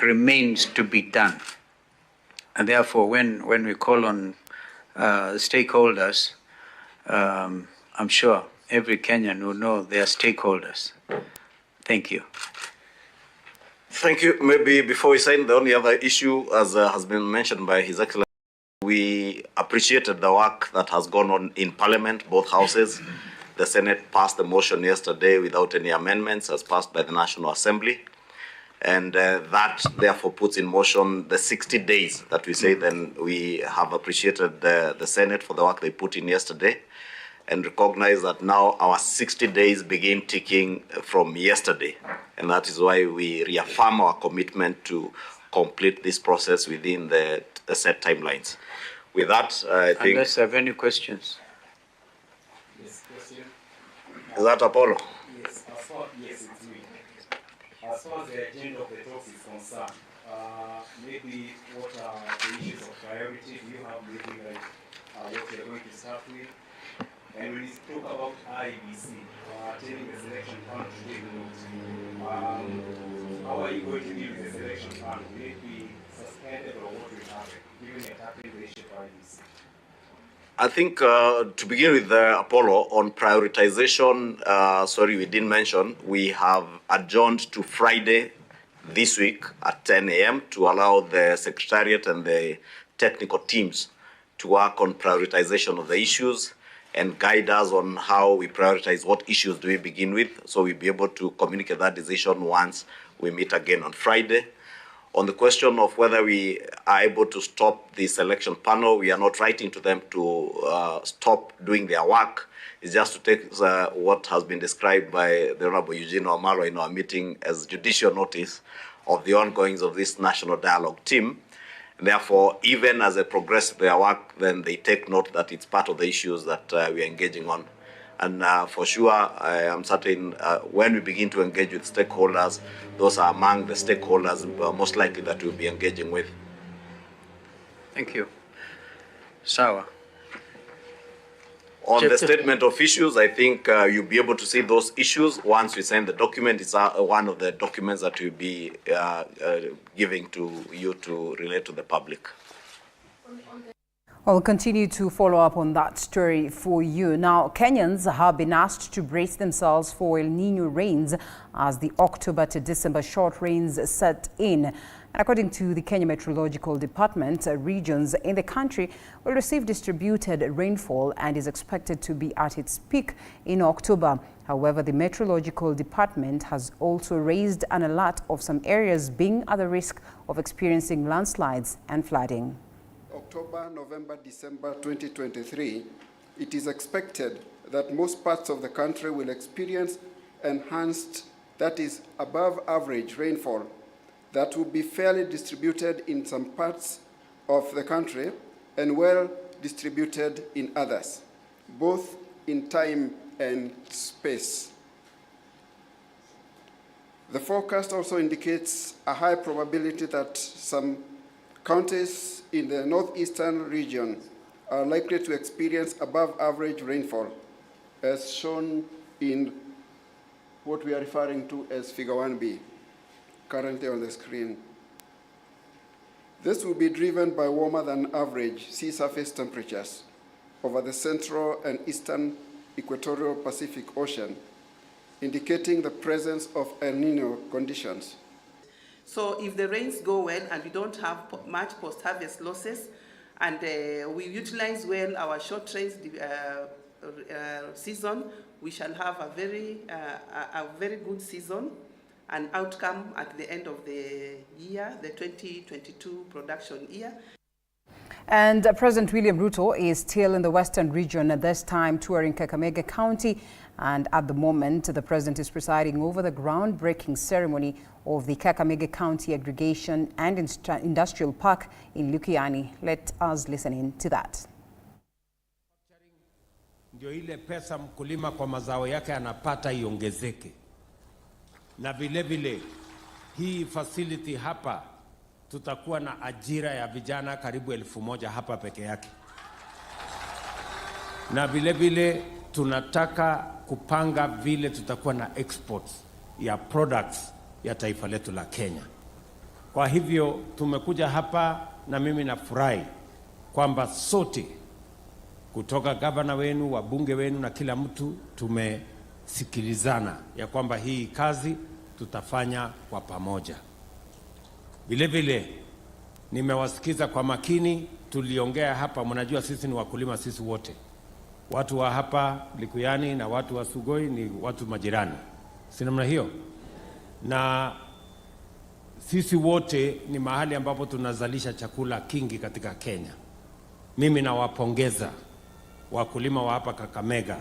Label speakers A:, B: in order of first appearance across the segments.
A: remains to be done. And therefore, when we call on stakeholders, I'm sure every Kenyan will know they are stakeholders. Thank you.
B: Thank you. Maybe before we sign, the only other issue, as has been mentioned by His Excellency, we appreciated the work that has gone on in Parliament, both houses. The Senate passed the motion yesterday without any amendments, as passed by the National Assembly. And that therefore puts in motion the 60 days that we say. Then we have appreciated the Senate for the work they put in yesterday, and recognize that now our 60 days begin ticking from yesterday. And that is why we reaffirm our commitment to complete this process within the set timelines. With that, I think...
A: Unless you have any questions.
C: Yes, question.
B: Is that Apollo?
C: Yes, yes, it's me. As far as the agenda of the talks is concerned, maybe what are the issues of priority? Do you have maybe like what you're going to start with? And when you talk about IEBC, telling the selection fund to take note, how are you going to deal with the selection fund? Will it be suspended or what will happen, given you're tackling the issue of IEBC?
B: I think to begin with, Apollo, on prioritization, sorry, we didn't mention, we have adjourned to Friday this week at 10 a.m. to allow the Secretariat and the technical teams to work on prioritization of the issues and guide us on how we prioritize what issues do we begin with, so we'll be able to communicate that decision once we meet again on Friday. On the question of whether we are able to stop the selection panel, we are not writing to them to stop doing their work. It's just to take what has been described by the Honorable Eugene Wamalwa in our meeting as judicial notice of the ongoings of this national dialogue team. Therefore, even as they progress their work, then they take note that it's part of the issues that we are engaging on. And for sure, I am certain when we begin to engage with stakeholders, those are among the stakeholders most likely that we'll be engaging with.
A: Thank you. Sawa.
B: On the statement of issues, I think you'll be able to see those issues once we send the document. It's one of the documents that we'll be giving to you to relate to the public.
D: I'll continue to follow up on that story for you. Now, Kenyans have been asked to brace themselves for El Nino rains as the October to December short rains set in. And according to the Kenya Meteorological Department, regions in the country will receive distributed rainfall and is expected to be at its peak in October. However, the Meteorological Department has also raised an alert of some areas being at the risk of experiencing landslides and flooding.
E: October, November, December 2023, it is expected that most parts of the country will experience enhanced, that is above average rainfall that will be fairly distributed in some parts of the country and well distributed in others, both in time and space. The forecast also indicates a high probability that some counties in the northeastern region are likely to experience above average rainfall, as shown in what we are referring to as Figure 1B, currently on the screen. This will be driven by warmer than average sea surface temperatures over the central and eastern equatorial Pacific Ocean, indicating the presence of El Nino conditions.
F: So if the rains go well and we don't have much post-harvest losses, and we utilize well our short rains season, we shall have a very good season and outcome at the end of the year, the 2022 production year.
D: And President William Ruto is still in the western region, at this time touring Kakamega County. And at the moment, the president is presiding over the groundbreaking ceremony of the Kakamega County Aggregation and Industrial Park in Lukiani. Let us listen in to that.
G: Ndio ile pesa mkulima kwa mazao yake anapata iongezeke. Na vile vile hii facility hapa tutakuwa na ajira ya vijana karibu 1000 hapa peke yake. Na vile vile tunataka kupanga vile tutakuwa na exports ya products ya taifa letu la Kenya. Kwa hivyo tumekuja hapa na mimi nafurahi kwamba sote kutoka gavana wenu, wabunge wenu na kila mtu tumesikilizana ya kwamba hii kazi tutafanya kwa pamoja. Vile vile nimewasikiza kwa makini, tuliongea hapa, mnajua sisi ni wakulima sisi wote. Watu wa hapa Likuyani na watu wa Sugoi ni watu majirani. Si namna hiyo? Na sisi wote ni mahali ambapo tunazalisha chakula kingi katika Kenya. Mimi nawapongeza wakulima wa hapa Kakamega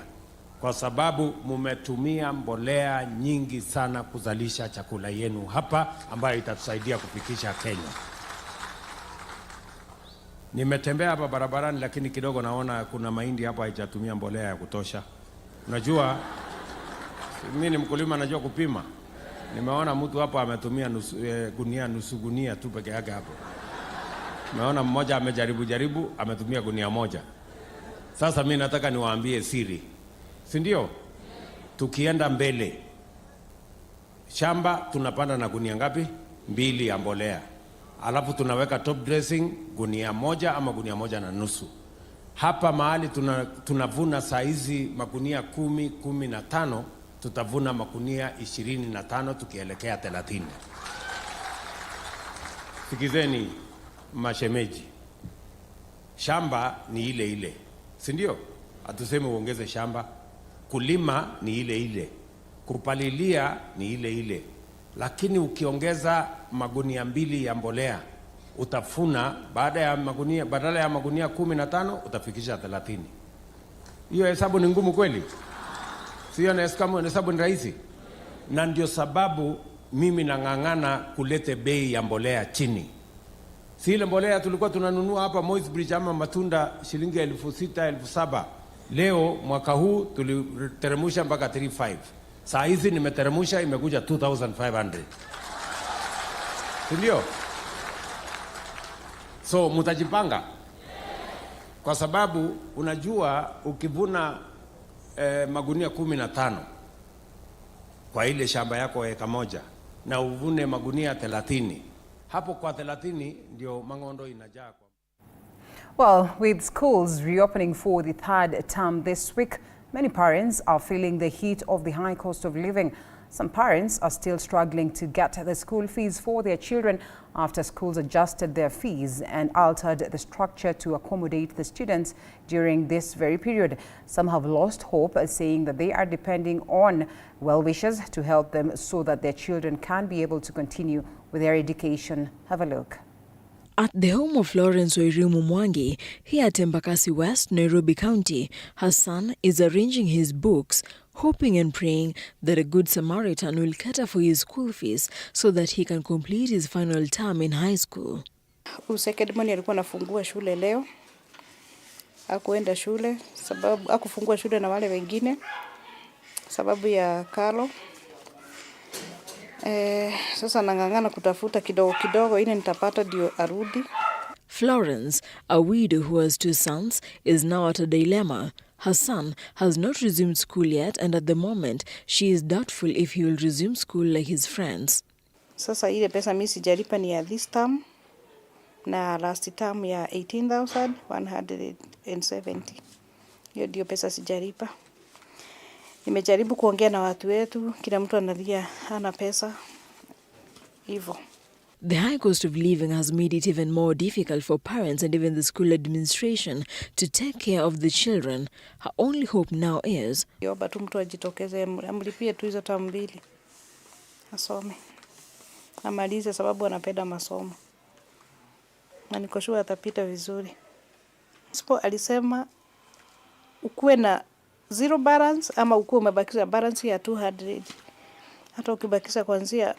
G: kwa sababu mumetumia mbolea nyingi sana kuzalisha chakula yenu hapa ambayo itatusaidia kufikisha Kenya. Nimetembea hapa barabarani lakini kidogo naona kuna mahindi hapa haijatumia mbolea ya kutosha. Unajua mimi ni mkulima, najua kupima. Nimeona mtu hapa ametumia nusu gunia tu peke yake hapo. Nimeona mmoja amejaribu ametumia gunia moja. Sasa mimi nataka niwaambie siri. Si ndio? Tukienda mbele, shamba tunapanda na gunia ngapi? 2 ya mbolea. Alafu tunaweka top dressing gunia 1 ama gunia 1.5. Hapa mahali tunavuna saizi magunia 10-15, tutavuna magunia 25 tukielekea 30. Sikizeni mashemeji, shamba ni ile ile, si ndio? Hatusemi uongeze shamba. Kulima ni ile ile, kupalilia ni ile ile, lakini ukiongeza magunia 2 ya mbolea utafuna badala ya magunia 15 utafikisha 30. Hiyo hesabu ni ngumu kweli? Sio hesabu ni rahisi. Na ndio sababu mimi nang'ang'ana kulete bei ya mbolea chini. Si ile mbolea tulikuwa tunanunua hapa Moi's Bridge ama Matunda shilingi 6,000-7,000. Leo mwaka huu tuliteremsha mpaka 3,500. Saa hizi nimeteremsha imekuja 2,500. Ndio? So mtajipanga. Kwa sababu unajua ukivuna magunia 15 kwa ile shamba yako eka moja na uvune magunia 30, hapo kwa 30 ndio mangondo inajaa kwa.
D: Well, with schools reopening for the 3rd term this week, many parents are feeling the heat of the high cost of living. Some parents are still struggling to get the school fees for their children after schools adjusted their fees and altered the structure to accommodate the students during this very period. Some have lost hope, saying that they are depending on well-wishers to help them so that their children can be able to continue with their education. Have a look.
H: At the home of Lawrence Wairimu Mwangi, here at Embakasi West, Nairobi County, Hassan is arranging his books, hoping and praying that a good Samaritan will cater for his school fees so that he can complete his final term in high school.
I: Secondary alikuwa anafungua shule leo. Hakuenda shule sababu hakufungua shule na wale wengine sababu ya Kalo. Sasa nang'ang'ana kutafuta kidogo ili nitapata ndio arudi.
H: Florence, a widow who has 2 sons, is now at a dilemma. Her son has not resumed school yet, and at the moment she is doubtful if he will resume school like his friends.
I: Sasa ile pesa mimi sijalipa ni ya this term na last term ya 18,170. Hiyo ndio pesa sijalipa. Nimejaribu kuongea na watu wetu, kila mtu analia hana pesa. Hivyo.
H: The high cost of living has made it even more difficult for parents and even the school administration to take care of the children. Her only hope now is
I: Yoba tu mtu ajitokeze amlipie tu hizo term 2. Asome. Amalize sababu anapenda masomo. Na niko sure atapita vizuri. Sipo alisema ukuwe na 0 balance ama ukuwe umebakisha balance ya 200. Hata ukibakisha kuanzia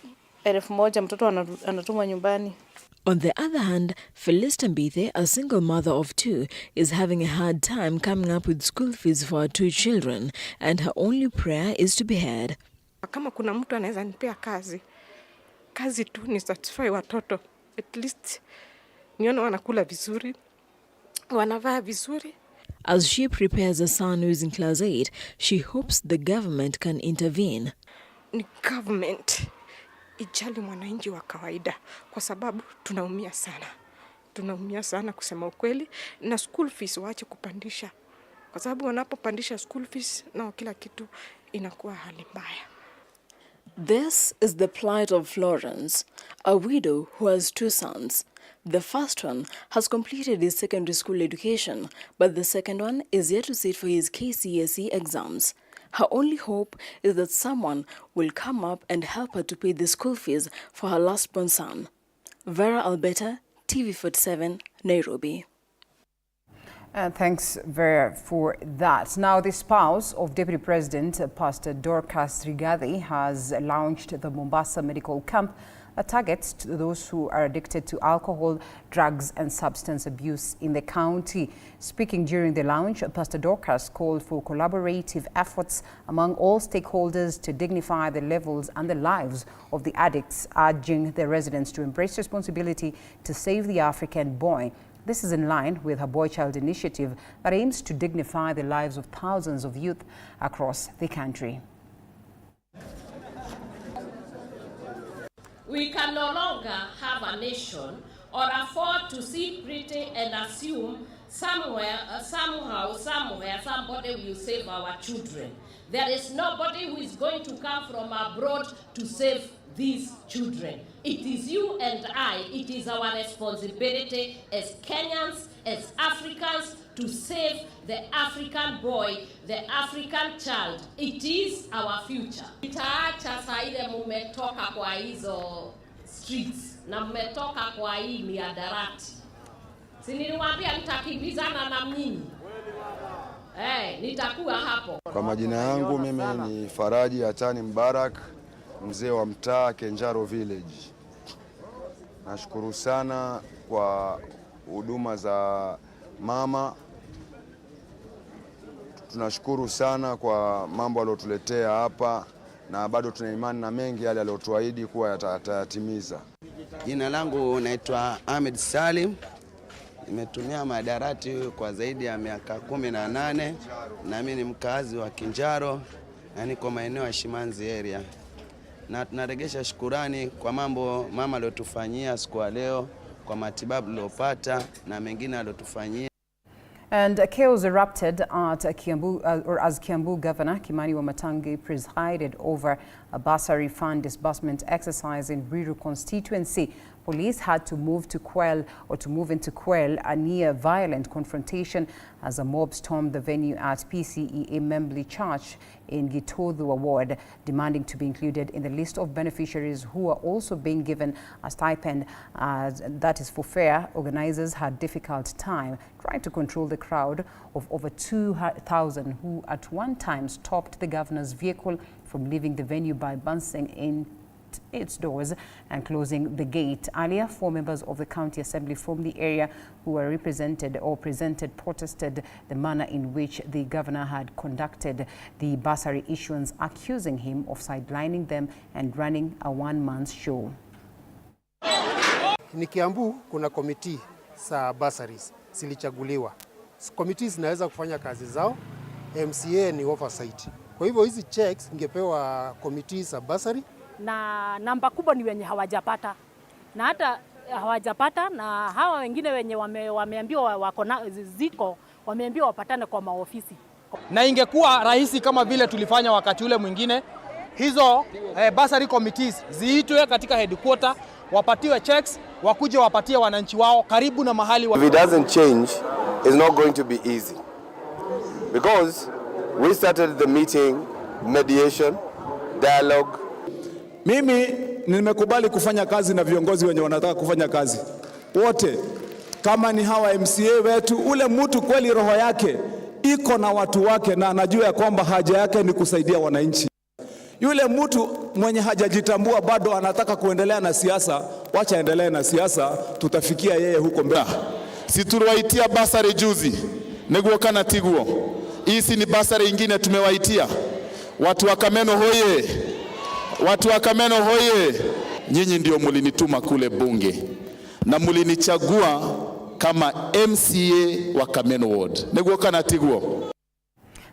I: 1,000 mtoto anatumwa nyumbani.
H: On the other hand, Felista Mbithe, a single mother of 2, is having a hard time coming up with school fees for her 2 children, and her only prayer is to be heard.
J: Kama kuna mtu anaweza nipea kazi tu ni satisfy watoto. At least nione wanakula vizuri, wanavaa vizuri.
H: As she prepares a son who is in class 8, she hopes the government can intervene.
J: Ni government ijali mwananchi wa kawaida, kwa sababu tunaumia sana kusema ukweli, na school fees waache kupandisha, kwa sababu wanapopandisha school fees na kila kitu inakuwa hali mbaya.
H: This is the plight of Florence, a widow who has 2 sons. The first one has completed his secondary school education, but the second one is yet to sit for his KCSE exams. Her only hope is that someone will come up and help her to pay the school fees for her last-born son. Vera Alberta, TV47, Nairobi.
D: Thanks, Vera, for that. Now, the spouse of Deputy President Pastor Dorcas Rigathi has launched the Mombasa Medical Camp, a target to those who are addicted to alcohol, drugs and substance abuse in the county. Speaking during the launch, Pastor Dorcas called for collaborative efforts among all stakeholders to dignify the levels and the lives of the addicts, urging the residents to embrace responsibility to save the African boy. This is in line with her Boy Child initiative that aims to dignify the lives of thousands of youth across the country.
K: We can no longer have a nation or afford to sit pretty and assume somewhere, somehow, somewhere, somebody will save our children. There is nobody who is going to come from abroad to save these children. It is you and I, it is our responsibility as Kenyans, as Africans, to save the African boy, the African child. It is our future. Itaacha saa ile mumetoka kwa hizo streets na mmetoka kwa hii miadarati. Si niliwaambia nitakimbizana na mnyinyi? Nitakuwa hapo.
L: Kwa majina yangu mimi ni Faraji Atani Mbarak, mzee wa mtaa Kenjaro Village. Nashukuru sana kwa huduma za mama. Tunashukuru sana kwa mambo aliyotuletea hapa, na bado tuna imani na mengi yale aliyotuahidi kuwa yatayatimiza.
M: Jina langu naitwa Ahmed Salim. Nimetumia madarati kwa zaidi ya miaka 18 na mimi ni mkazi wa Kinjaro na niko maeneo ya Shimanzi area. Na tunaregesha shukurani kwa mambo mama aliyotufanyia siku ya leo, kwa matibabu aliyopata na mengine aliyotufanyia.
D: And chaos erupted at Kiambu, as Kiambu Governor Kimani Wamatangi presided over a bursary fund disbursement exercise in Ruiru constituency. Police had to move into quell a near violent confrontation as a mob stormed the venue at PCEA Membli Church in Gitodhua ward, demanding to be included in the list of beneficiaries who are also being given a stipend. That is for fair. Organizers had difficult time trying to control the crowd of over 2,000 who at one time stopped the governor's vehicle from leaving the venue by bouncing in its doors and closing the gate. Earlier, 4 members of the county assembly from the area who were represented or presented protested the manner in which the governor had conducted the bursary issuance, accusing him of sidelining them and running a one-man show.
N: Ni Kiambu kuna committee za bursaries zilichaguliwa. Committees zinaweza kufanya kazi zao, MCA ni oversight. Kwa hivyo hizi checks ingepewa committees za bursary,
O: na namba kubwa ni wenye hawajapata, na hata hawajapata, na hawa wengine wenye wameambiwa wako na ziko wameambiwa wapatane kwa maofisi.
P: Na ingekuwa rahisi kama vile tulifanya wakati ule mwingine, hizo bursary committees ziitwe katika headquarter, wapatiwe checks, wakuje wapatie wananchi wao karibu na mahali
Q: If it doesn't change, it's not going to be easy. Because we started the meeting, mediation, dialogue.
R: Mimi nimekubali kufanya kazi na viongozi wenye wanataka kufanya kazi wote, kama ni hawa MCA wetu. Ule mtu kweli roho yake iko na watu wake na anajua ya kwamba haja yake ni kusaidia wananchi. Yule mtu mwenye hajajitambua bado anataka kuendelea na siasa, wacha endelee na siasa, tutafikia yeye huko mbele.
S: Situwaitia basari juzi neguo kana tiguo, hii ni basari ingine tumewaitia. Watu wa Kameno hoye, watu wa Kameno hoye, nyinyi ndio mulinituma kule bunge na mulinichagua kama MCA wa Kameno ward. Neguo kana tiguo.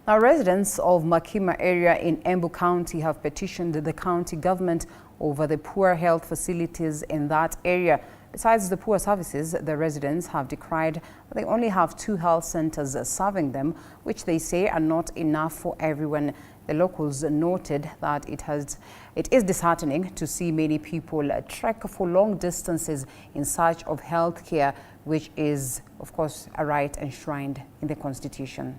D: Now, residents of Makima area in Embu County have petitioned the county government over the poor health facilities in that area. Besides the poor services, the residents have decried that they only have 2 health centers serving them, which they say are not enough for everyone. The locals noted that it is disheartening to see many people trek for long distances in search of health care, which is, of course, a right enshrined in the Constitution.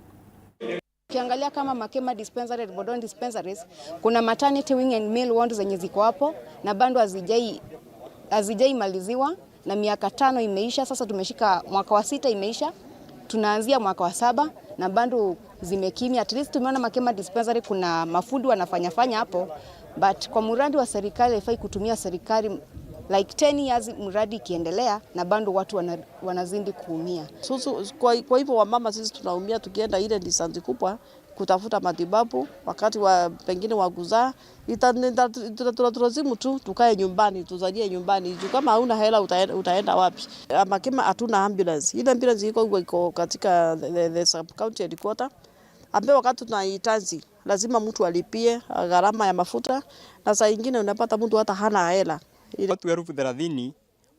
T: Ukiangalia kama Makema dispensary, Bodoni dispensaries, kuna maternity wing and male ward zenye ziko hapo na bado hazijai maliziwa na miaka 5 imeisha. Sasa tumeshika mwaka wa 6 imeisha, tunaanzia mwaka wa 7 na bado zimekimia. At least tumeona Makema dispensary kuna mafundi wanafanya hapo, but kwa mradi wa serikali haifai kutumia serikali like 10 years mradi kiendelea na bado watu wanazindi kuumia.
U: Kwa hivyo wamama sisi tunaumia tukienda ile distance kubwa kutafuta matibabu wakati wa pengine wa kuzaa. Tutalazimu tu tukae nyumbani, tuzalie nyumbani. Kama hauna hela utaenda wapi? Makema hatuna ambulance. Ile ambulance iko katika the sub county headquarter, ambapo wakati tunahitaji lazima mtu alipie gharama ya mafuta, na saa nyingine unapata mtu hata hana hela.
V: Watu 30,000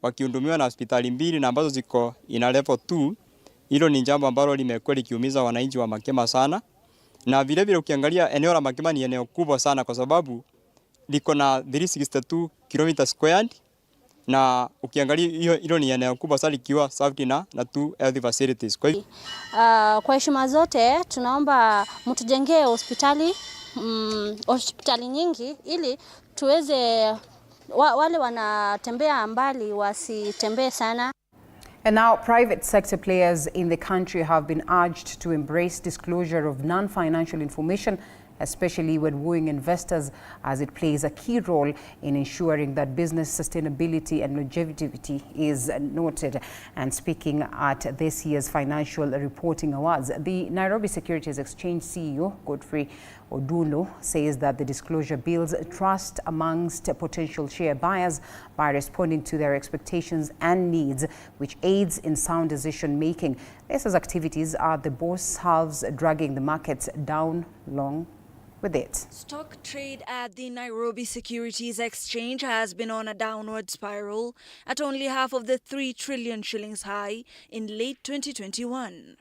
V: wakihudumiwa na hospitali mbili na ambazo ziko ina level 2. Hilo ni jambo ambalo limekuwa likiumiza wananchi wa Makema sana. Na vile vile ukiangalia eneo la Makema ni eneo kubwa sana kwa sababu liko na 362 km squared, na ukiangalia hilo ni eneo kubwa sana likiwa served na 2 health facilities. Kwa hivyo
W: kwa heshima zote tunaomba mtujengee hospitali nyingi ili tuweze wale wanatembea mbali wasitembee sana.
D: And now, private sector players in the country have been urged to embrace disclosure of non-financial information, especially when wooing investors, as it plays a key role in ensuring that business sustainability and longevity is noted. And speaking at this year's Financial Reporting Awards, the Nairobi Securities Exchange CEO, Godfrey Odulo, says that the disclosure builds trust amongst potential share buyers by responding to their expectations and needs, which aids in sound decision making. This as activities are the boss halves dragging the markets down long with it.
X: Stock trade at the Nairobi Securities Exchange has been on a downward spiral at only half of the 3 trillion shillings high in late 2021.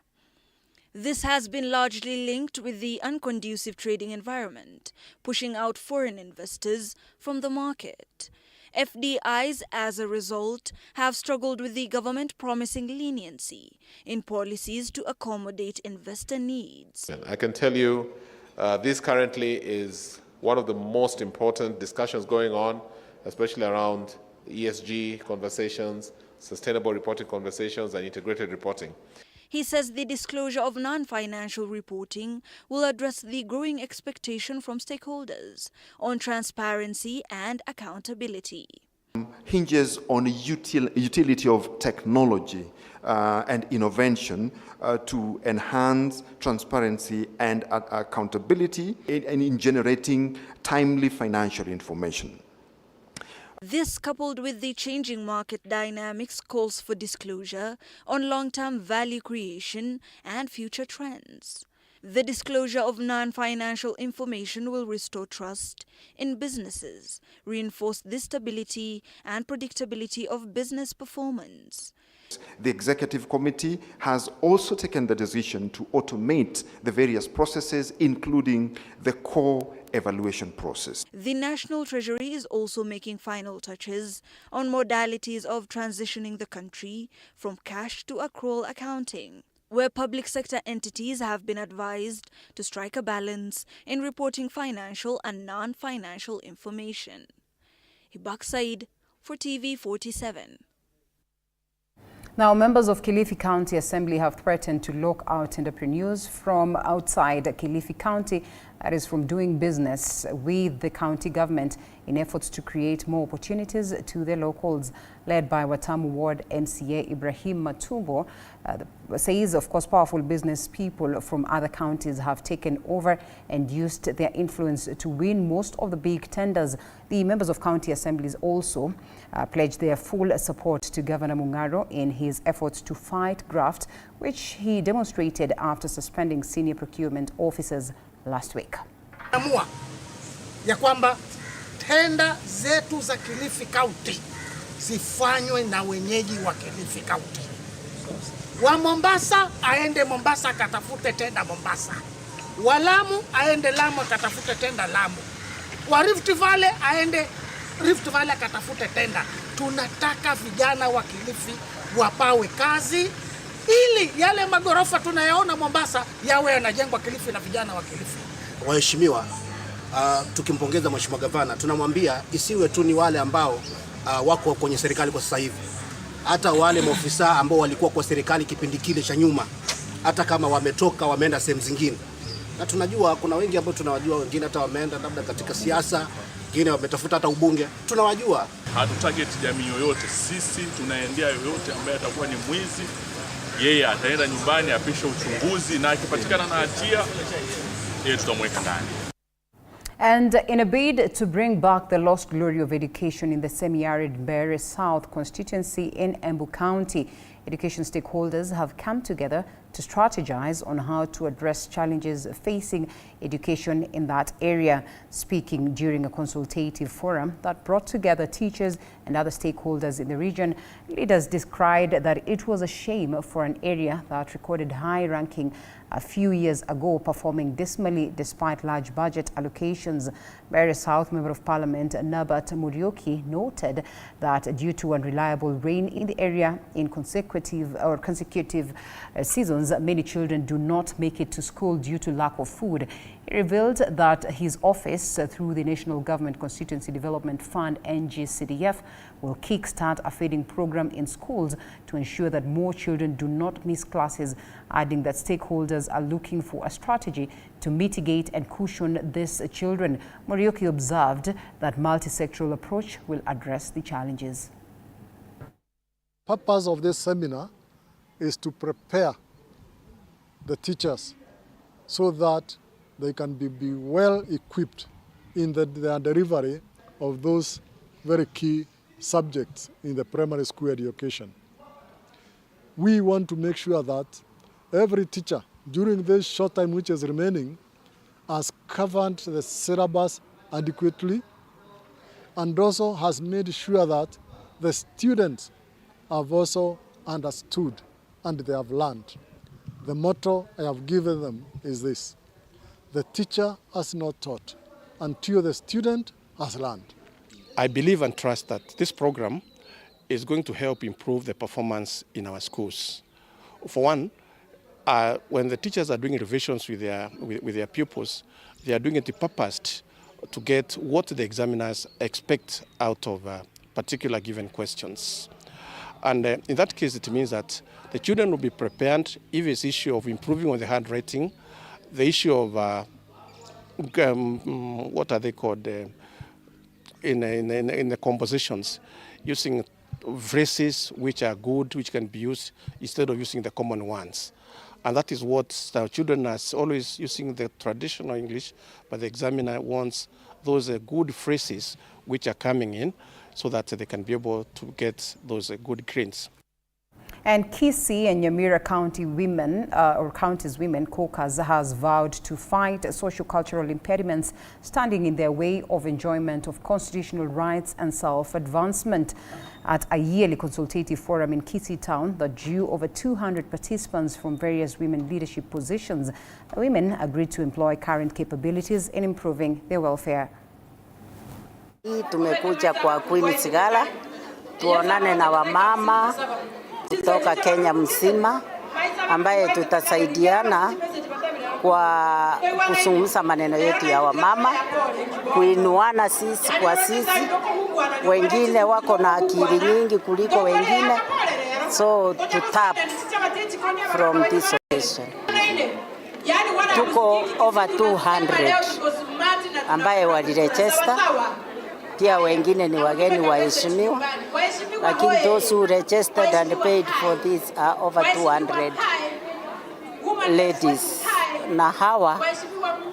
X: This has been largely linked with the unconducive trading environment, pushing out foreign investors from the market. FDIs, as a result, have struggled with the government promising leniency in policies to accommodate investor needs.
Y: I can tell you this currently is one of the most important discussions going on, especially around ESG conversations, sustainable reporting conversations, and integrated reporting.
X: He says the disclosure of non-financial reporting will address the growing expectation from stakeholders on transparency and accountability.
Z: Hinges on the utility of technology and innovation to enhance transparency and accountability in generating timely financial information.
X: This, coupled with the changing market dynamics, calls for disclosure on long-term value creation and future trends. The disclosure of non-financial information will restore trust in businesses, reinforce the stability and predictability of business performance.
Z: The Executive Committee has also taken the decision to automate the various processes, including the core evaluation process.
X: The National Treasury is also making final touches on modalities of transitioning the country from cash to accrual accounting, where public sector entities have been advised to strike a balance in reporting financial and non-financial information. Hibak Said for TV47.
D: Now, members of Kilifi County Assembly have threatened to lock out entrepreneurs from outside Kilifi County that is from doing business with the county government in efforts to create more opportunities to the locals. Led by Watamu Ward MCA Ibrahim Matumbo, says, of course, powerful business people from other counties have taken over and used their influence to win most of the big tenders. The members of county assemblies also pledged their full support to Governor Mung'aro in his efforts to fight graft, which he demonstrated after suspending senior procurement officers last week.
A: Amua ya kwamba tenda zetu za Kilifi County zifanywe na wenyeji wa Kilifi County. Wa Mombasa aende Mombasa akatafute tenda Mombasa. Wa Lamu aende Lamu akatafute tenda Lamu. Wa Rift Valley aende Rift Valley akatafute tenda. Tunataka vijana wa Kilifi wapawe kazi ili yale magorofa tunayaona Mombasa yawe yanajengwa Kilifi na vijana wa Kilifi.
B: Waheshimiwa, tukimpongeza Mheshimiwa Gavana, tunamwambia isiwe tu ni wale ambao wako kwenye serikali kwa sasa hivi. Hata wale maofisa ambao walikuwa kwa serikali kipindi kile cha nyuma, hata kama wametoka wameenda sehemu zingine. Na tunajua kuna wengi ambao tunawajua, wengine hata wameenda labda katika siasa, wengine wametafuta hata ubunge. Tunawajua.
C: Hatutarget jamii yoyote. Sisi tunaendea yoyote ambaye atakuwa ni mwizi. Yeye ataenda nyumbani apishe uchunguzi, na akipatikana na hatia yeye tutamweka ndani.
D: And in a bid to bring back the lost glory of education in the semi-arid Mbeere South constituency in Embu County, education stakeholders have come together to strategize on how to address challenges facing education in that area. Speaking during a consultative forum that brought together teachers and other stakeholders in the region, leaders decried that it was a shame for an area that recorded high ranking a few years ago performing dismally despite large budget allocations. Mbeere South Member of Parliament Nabat Muriuki noted that due to unreliable rain in the area in consecutive seasons, many children do not make it to school due to lack of food. He revealed that his office, through the National Government Constituency Development Fund NGCDF, will kickstart a feeding program in schools to ensure that more children do not miss classes, adding that stakeholders are looking for a strategy to mitigate and cushion these children. Muriuki observed that multi-sectoral approach will address the challenges.
E: The purpose of this seminar is to prepare the teachers so that they can be well equipped in the delivery of those very key subjects in the primary school education. We want to make sure that every teacher during this short time which is remaining has covered the syllabus adequately and also has made sure that the students have also understood and they have learned. The motto I have given them is this: the teacher has not taught until the student has learned.
F: I believe and trust that this program is going to help improve the performance in our schools. For one, when the teachers are doing revisions with their pupils, they are doing it purposed to get what the examiners expect out of particular given questions. And in that case, it means that the children will be prepared if it's issue of improving on the handwriting, the issue of what are they called in the compositions, using phrases which are good, which can be used instead of using the common ones. And that is what the children are always using the traditional English, but the examiner wants those good phrases which are coming in so that they can be able to get those good grades.
D: And Kisii and Nyamira County women, counties women caucus has vowed to fight socio-cultural impediments standing in their way of enjoyment of constitutional rights and self-advancement. At a yearly consultative forum in Kisii town that drew over 200 participants from various women leadership positions, the women agreed to employ current capabilities in improving their welfare.
G: Tumekuja kwa Queen Sigala tuonane na wamama kutoka Kenya mzima ambaye tutasaidiana kwa kuzungumza maneno yetu ya wamama, kuinuana sisi kwa sisi. Wengine wako na akili nyingi kuliko wengine, so to tap from this occasion. tuko over 200 ambaye waliregister. Pia wengine ni wageni waheshimiwa, lakini those who registered and paid for this are over 200 ladies, na hawa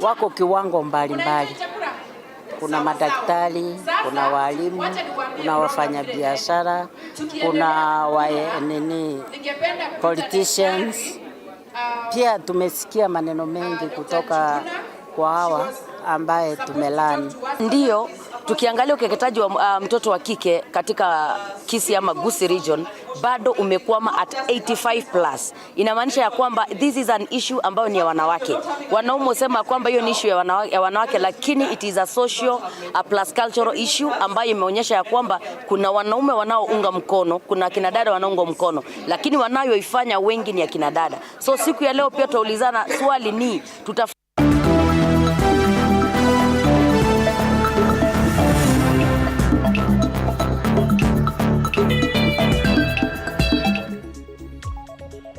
G: wako kiwango mbalimbali. Kuna madaktari, kuna walimu, kuna wafanyabiashara, kuna politicians. Pia tumesikia maneno mengi kutoka kwa hawa ambaye tumelani.
H: Ndiyo, tukiangalia ukeketaji wa mtoto wa kike katika Kisii ama Gusii region bado umekwama at 85+. Inamaanisha ya kwamba this is an issue ambayo ni ya wanawake. Wanaume husema kwamba hiyo ni issue ya wanawake, lakini it is a social plus cultural issue ambayo imeonyesha ya kwamba kuna wanaume wanaounga mkono, kuna kina dada wanaounga mkono, lakini wanayoifanya wengi ni ya kina dada. So siku ya leo pia tutaulizana swali ni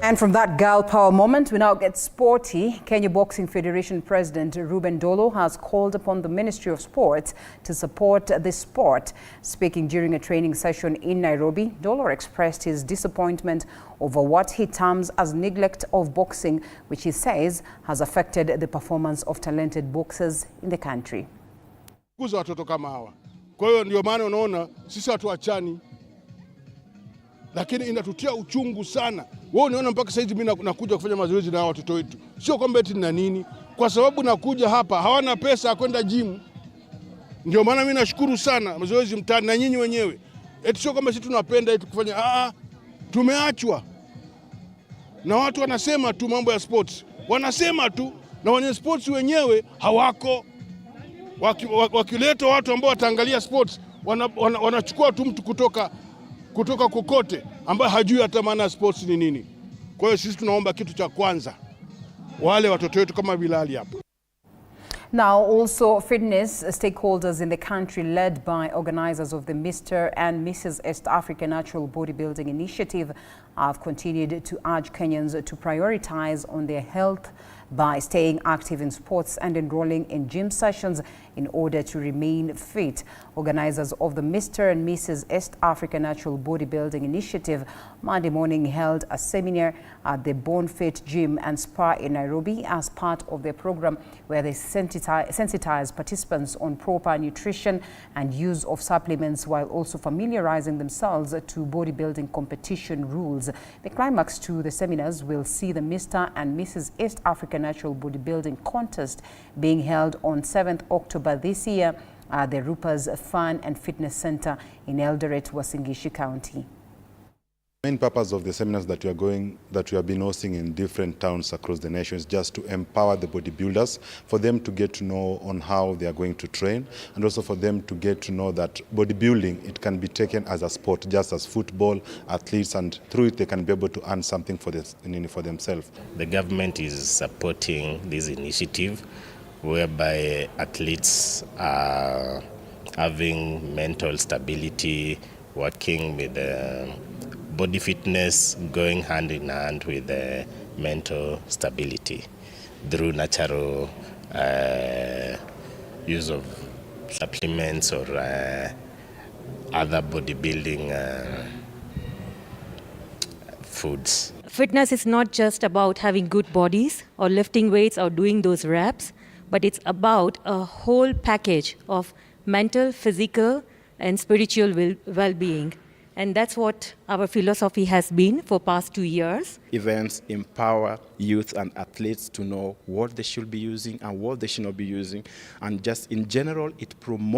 D: And from that girl power moment, we now get sporty. Kenya Boxing Federation President Ruben Dolo has called upon the Ministry of Sport to support the sport. Speaking during a training session in Nairobi, Dolo expressed his disappointment over what he terms as neglect of boxing, which he says has affected the performance of talented boxers in the country.
I: Kuza watoto kama hawa. Kwa hiyo ndio maana unaona sisi hatuachani, lakini inatutia uchungu sana. Wewe unaona mpaka sasa hivi mimi nakuja kufanya mazoezi na watoto wetu. Sio kwamba eti na nini, kwa sababu nakuja hapa hawana pesa ya kwenda gym. Ndio maana mimi nashukuru sana mazoezi mtaani na nyinyi wenyewe. Eti sio kwamba sisi tunapenda eti kufanya tumeachwa. Na watu wanasema tu mambo ya sports. Wanasema tu na wenye sports wenyewe hawako. Wakileta watu ambao wataangalia sports wanachukua tu mtu kutoka kokote ambaye hajui hata maana sports ni nini. Kwa hiyo sisi tunaomba kitu cha kwanza wale watoto wetu kama Bilali hapa.
D: Now, also fitness stakeholders in the country led by organizers of the Mr. and Mrs. East Africa Natural Bodybuilding Initiative have continued to urge Kenyans to prioritize on their health by staying active in sports and enrolling in gym sessions in order to remain fit. Organizers of the Mr. and Mrs. East Africa Natural Bodybuilding Initiative Monday morning held a seminar at the Born Fit Gym and Spa in Nairobi as part of their program where they sensitize participants on proper nutrition and use of supplements while also familiarizing themselves to bodybuilding competition rules. The climax to the seminars will see the Mr. and Mrs. East Africa Natural Bodybuilding Contest being held on 7th October this year at the Rupa's Fun and Fitness Center in Eldoret, Uasin Gishu County.
J: The main purpose of the seminars that we have been hosting in different towns across the nation is just to empower the bodybuilders, for them to get to know on how they are going to train, and also for them to get to know that bodybuilding, it can be taken as a sport, just as football, athletes, and through it they can be able to earn something for themselves.
K: The government is supporting this initiative whereby athletes are having mental stability, working with body fitness, going hand in hand with mental stability through natural use of supplements or other bodybuilding foods.
L: Fitness is not just about having good bodies or lifting weights or doing those reps, but it's about a whole package of mental, physical, and spiritual well-being. And that's what our philosophy has been for past 2 years.
M: Events empower youth and athletes to know what they should be using and what they should not be using. And just in general, it promotes